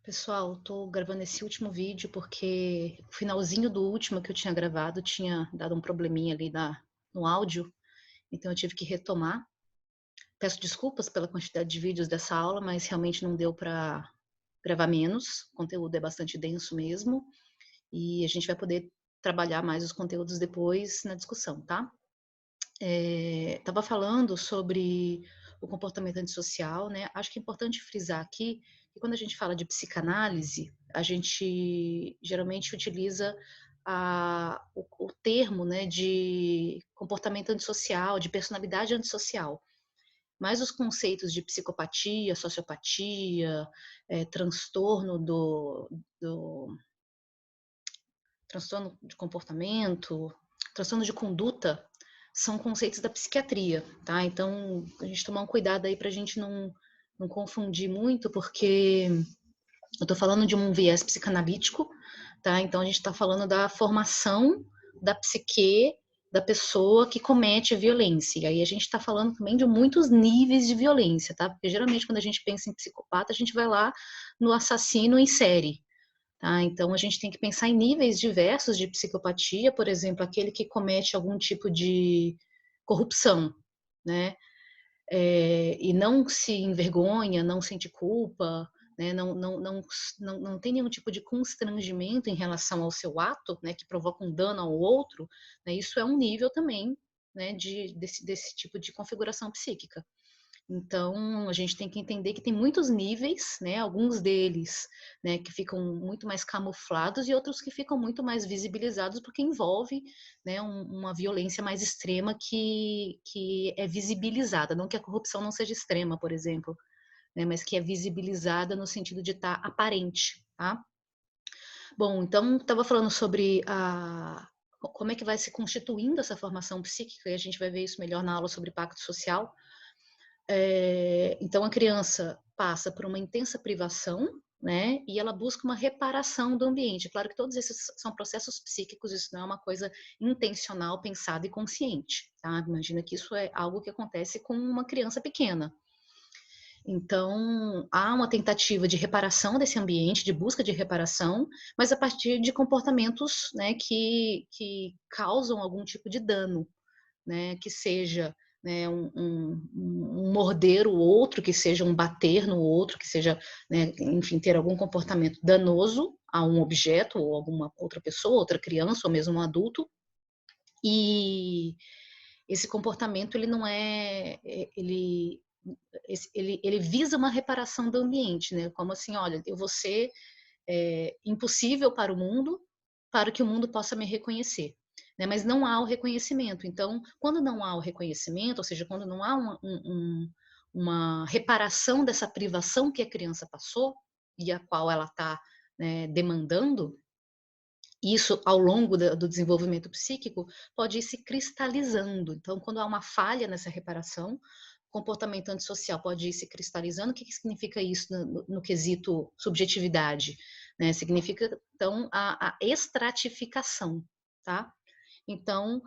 Pessoal, estou gravando esse último vídeo porque o finalzinho do último que eu tinha gravado tinha dado um probleminha ali no áudio, então eu tive que retomar. Peço desculpas pela quantidade de vídeos dessa aula, mas realmente não deu para gravar menos. O conteúdo é bastante denso mesmo e a gente vai poder trabalhar mais os conteúdos depois na discussão, tá? Estava falando sobre o comportamento antissocial, né? Acho que é importante frisar aqui que quando a gente fala de psicanálise, a gente geralmente utiliza o termo, né, de comportamento antissocial, de personalidade antissocial. Mas os conceitos de psicopatia, sociopatia, transtorno do transtorno de comportamento, transtorno de conduta, são conceitos da psiquiatria, tá? Então, a gente tomar um cuidado aí para a gente não confundir muito, porque eu estou falando de um viés psicanalítico, tá? Então, a gente está falando da formação da psique da pessoa que comete violência. E aí a gente está falando também de muitos níveis de violência, tá? Porque geralmente quando a gente pensa em psicopata, a gente vai lá no assassino em série, tá? Então, a gente tem que pensar em níveis diversos de psicopatia, por exemplo, aquele que comete algum tipo de corrupção, né? E não se envergonha, não sente culpa, né? Não tem nenhum tipo de constrangimento em relação ao seu ato, né? Que provoca um dano ao outro, né? Isso é um nível também, né? Desse tipo de configuração psíquica. Então, a gente tem que entender que tem muitos níveis, né? Alguns deles, né, que ficam muito mais camuflados e outros que ficam muito mais visibilizados porque envolve, né, uma violência mais extrema que é visibilizada. Não que a corrupção não seja extrema, por exemplo, né, mas que é visibilizada no sentido de estar aparente, tá? Bom, então estava falando sobre como é que vai se constituindo essa formação psíquica, e a gente vai ver isso melhor na aula sobre pacto social. Então a criança passa por uma intensa privação, né? E ela busca uma reparação do ambiente. Claro que todos esses são processos psíquicos, isso não é uma coisa intencional, pensada e consciente, tá? Imagina que isso é algo que acontece com uma criança pequena. Então, há uma tentativa de reparação desse ambiente, de busca de reparação, mas a partir de comportamentos, né, que causam algum tipo de dano, né, que seja, né, um morder o outro, que seja um bater no outro, que seja, né, enfim, ter algum comportamento danoso a um objeto ou alguma outra pessoa, outra criança ou mesmo um adulto. E esse comportamento ele não ele visa uma reparação do ambiente, né? Como assim, olha, eu vou ser impossível para o mundo, para que o mundo possa me reconhecer. Né? Mas não há o reconhecimento. Então, quando não há o reconhecimento, ou seja, quando não há uma reparação dessa privação que a criança passou e a qual ela está, né, demandando, isso ao longo do desenvolvimento psíquico pode ir se cristalizando. Então, quando há uma falha nessa reparação, o comportamento antissocial pode ir se cristalizando. O que significa isso no quesito subjetividade? Né? Significa, então, a estratificação, tá? Então,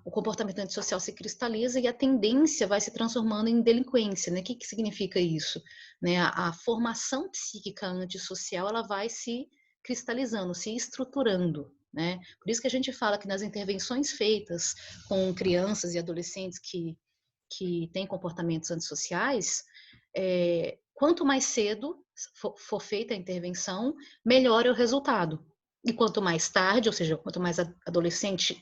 o comportamento antissocial se cristaliza e a tendência vai se transformando em delinquência, né? O que significa isso? Né? A formação psíquica antissocial, ela vai se cristalizando, se estruturando, né? Por isso que a gente fala que nas intervenções feitas com crianças e adolescentes que têm comportamentos antissociais, quanto mais cedo for feita a intervenção, melhor é o resultado. E quanto mais tarde, ou seja, quanto mais adolescente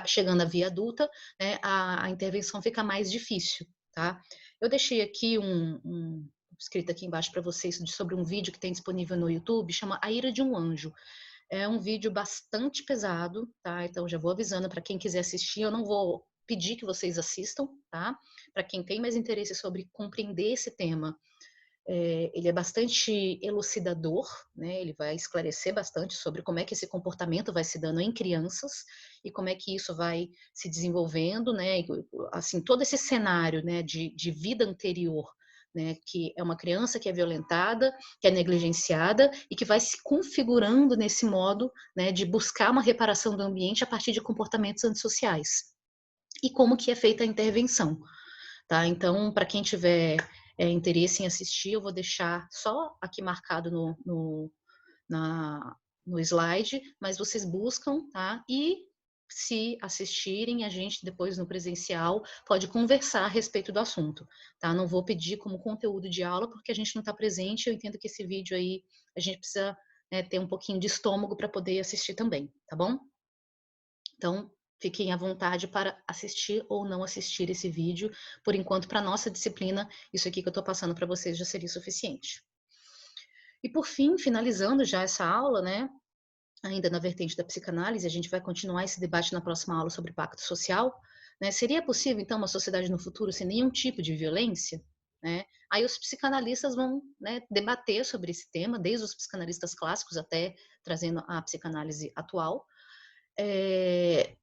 chegando à via adulta, né, a intervenção fica mais difícil, tá? Eu deixei aqui escrito aqui embaixo para vocês sobre um vídeo que tem disponível no YouTube, chama A Ira de um Anjo. É um vídeo bastante pesado, tá? Então já vou avisando para quem quiser assistir, eu não vou pedir que vocês assistam, tá? Para quem tem mais interesse sobre compreender esse tema, ele é bastante elucidador, né? Ele vai esclarecer bastante sobre como é que esse comportamento vai se dando em crianças e como é que isso vai se desenvolvendo, né? E, assim, todo esse cenário, né, de vida anterior, né, que é uma criança que é violentada, que é negligenciada e que vai se configurando nesse modo, né, de buscar uma reparação do ambiente a partir de comportamentos antissociais. E como que é feita a intervenção, tá? Então, para quem tiver interesse em assistir, eu vou deixar só aqui marcado na, no slide, mas vocês buscam, tá? E se assistirem, a gente depois no presencial pode conversar a respeito do assunto, tá? Não vou pedir como conteúdo de aula, porque a gente não está presente, eu entendo que esse vídeo aí, a gente precisa, né, ter um pouquinho de estômago para poder assistir também, tá bom? Então, fiquem à vontade para assistir ou não assistir esse vídeo. Por enquanto, para nossa disciplina, isso aqui que eu estou passando para vocês já seria suficiente. E por fim, finalizando já essa aula, né, ainda na vertente da psicanálise, a gente vai continuar esse debate na próxima aula sobre pacto social, né? Seria possível, então, uma sociedade no futuro sem nenhum tipo de violência? Né? Aí os psicanalistas vão, né, debater sobre esse tema, desde os psicanalistas clássicos até trazendo a psicanálise atual,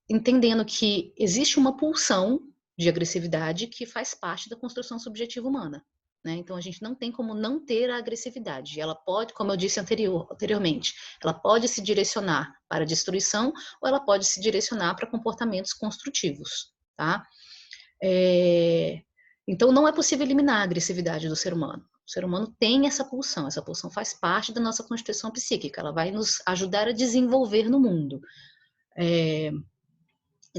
entendendo que existe uma pulsão de agressividade que faz parte da construção subjetiva humana. Né? Então, a gente não tem como não ter a agressividade. Ela pode, como eu disse anteriormente, ela pode se direcionar para a destruição ou ela pode se direcionar para comportamentos construtivos. Tá? Então, não é possível eliminar a agressividade do ser humano. O ser humano tem essa pulsão faz parte da nossa constituição psíquica, ela vai nos ajudar a desenvolver no mundo.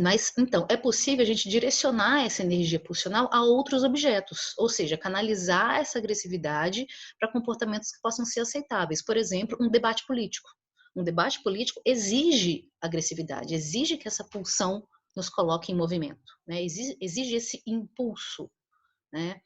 Mas, então, é possível a gente direcionar essa energia pulsional a outros objetos, ou seja, canalizar essa agressividade para comportamentos que possam ser aceitáveis. Por exemplo, um debate político. Um debate político exige agressividade, exige que essa pulsão nos coloque em movimento, né? Exige esse impulso, né?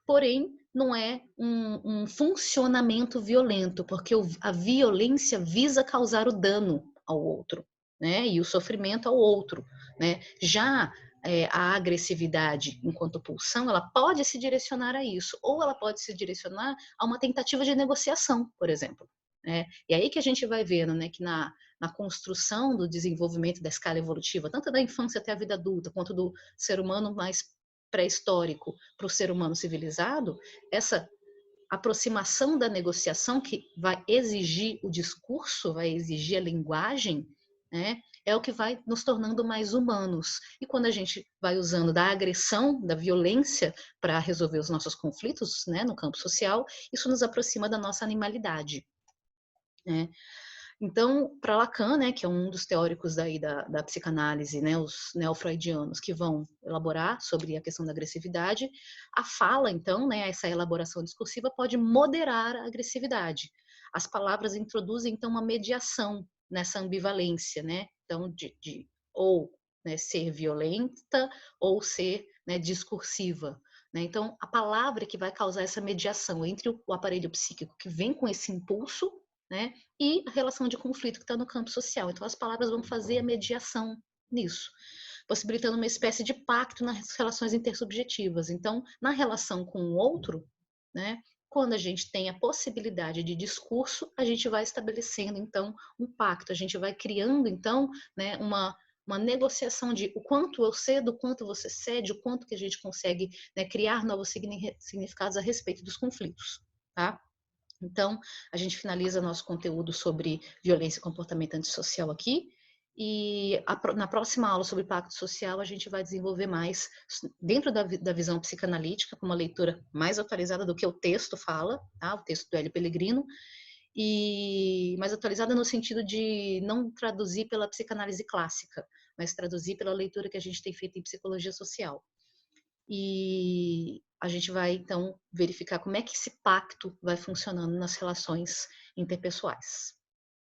Porém, não é um funcionamento violento, porque a violência visa causar o dano ao outro, né? E o sofrimento ao outro, né? Já a agressividade, enquanto pulsão, ela pode se direcionar a isso, ou ela pode se direcionar a uma tentativa de negociação, por exemplo. Né? E aí que a gente vai vendo, né, que na construção do desenvolvimento da escala evolutiva, tanto da infância até a vida adulta, quanto do ser humano mais pré-histórico para o ser humano civilizado, essa aproximação da negociação que vai exigir o discurso, vai exigir a linguagem, né, é o que vai nos tornando mais humanos. E quando a gente vai usando da agressão, da violência para resolver os nossos conflitos, né, no campo social, isso nos aproxima da nossa animalidade. Né? Então, para Lacan, né, que é um dos teóricos daí da psicanálise, né, os neofreudianos que vão elaborar sobre a questão da agressividade, a fala, então, né, essa elaboração discursiva pode moderar a agressividade. As palavras introduzem, então, uma mediação nessa ambivalência, né, então, de ou, né, ser violenta ou ser, né, discursiva. Né? Então, a palavra que vai causar essa mediação entre o aparelho psíquico que vem com esse impulso, né, e a relação de conflito que está no campo social. Então, as palavras vão fazer a mediação nisso, possibilitando uma espécie de pacto nas relações intersubjetivas. Então, na relação com o outro, né, quando a gente tem a possibilidade de discurso, a gente vai estabelecendo, então, um pacto, a gente vai criando, então, né, uma negociação de o quanto eu cedo, o quanto você cede, o quanto que a gente consegue, né, criar novos significados a respeito dos conflitos, tá? Então, a gente finaliza nosso conteúdo sobre violência e comportamento antissocial aqui. E na próxima aula sobre pacto social, a gente vai desenvolver mais dentro da visão psicanalítica, com uma leitura mais atualizada do que o texto fala, tá? O texto do Hélio Pellegrino, e mais atualizada no sentido de não traduzir pela psicanálise clássica, mas traduzir pela leitura que a gente tem feito em psicologia social. E a gente vai, então, verificar como é que esse pacto vai funcionando nas relações interpessoais.